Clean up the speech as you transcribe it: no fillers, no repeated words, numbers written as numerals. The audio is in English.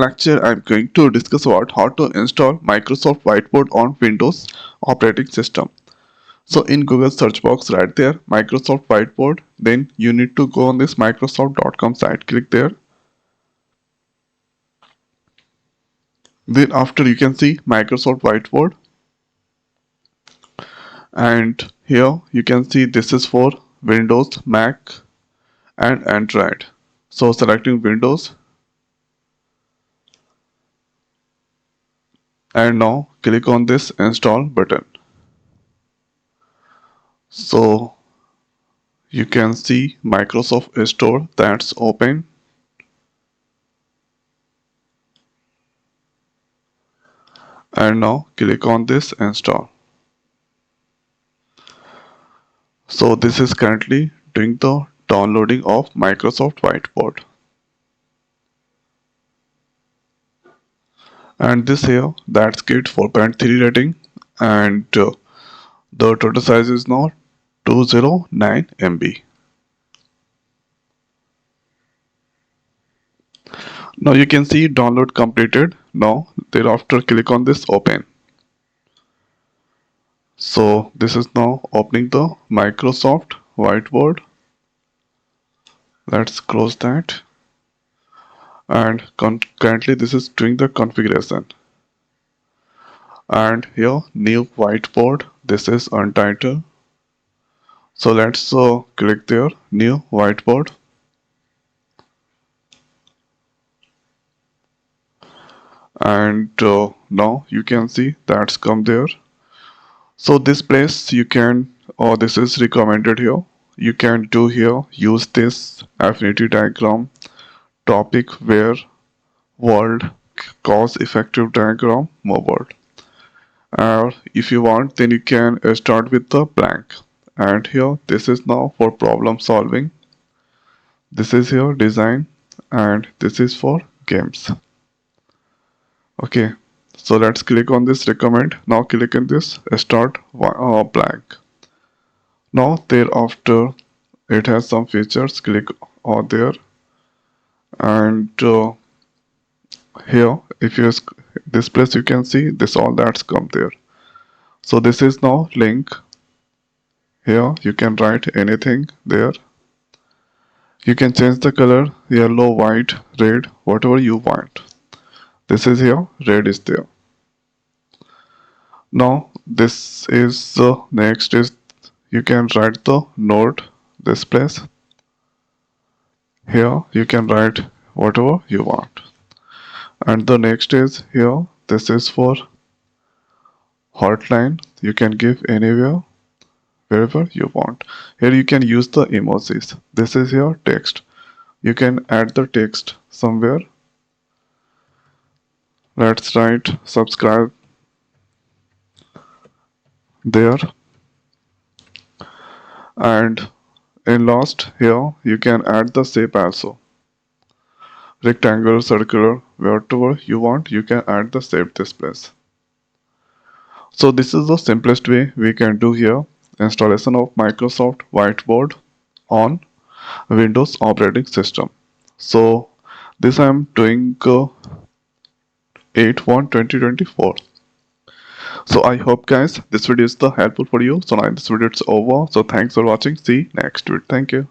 Lecture I'm going to discuss about how to install Microsoft Whiteboard on Windows operating system. So in Google search box right there Microsoft Whiteboard, then you need to go on this microsoft.com site, click there. Then after you can see Microsoft Whiteboard, and here you can see this is for Windows, Mac and Android. So selecting Windows, and now click on this install button. So you can see Microsoft Store that's open, and now click on this install. So this is currently doing the downloading of Microsoft Whiteboard, and this here that's get 4.3 rating, and the total size is now 209 MB. Now you can see download completed. Now thereafter click on this open. So this is now opening the Microsoft Whiteboard. Let's close that, and currently this is doing the configuration. And here new whiteboard, this is untitled, so let's click there new whiteboard, and now you can see that's come there. So this place you can, or this is recommended here, you can do here use this affinity diagram, topic, where, world, cause effective diagram, mobile. If you want, then you can start with the blank, and here this is now for problem solving, this is here design, and this is for games. Okay, so let's click on this recommend. Now click on this start blank. Now thereafter it has some features, click on there, and here if you this place you can see this all that's come there. So this is now link. Here you can write anything there. You can change the color, yellow, white, red, whatever you want. This is here, red is there. Now this is next is you can write the note, this place. Here you can write whatever you want. And the next is here, this is for hotline, you can give anywhere, wherever you want. Here you can use the emojis. This is your text, you can add the text somewhere. Let's write subscribe there, and in last here you can add the shape also, rectangle, circular, whatever you want you can add the shape this place. So this is the simplest way we can do here installation of Microsoft Whiteboard on Windows operating system. So this I am doing 8/1/2024. So I hope guys this video is helpful for you. So now this video is over, so thanks for watching, see you next video. Thank you.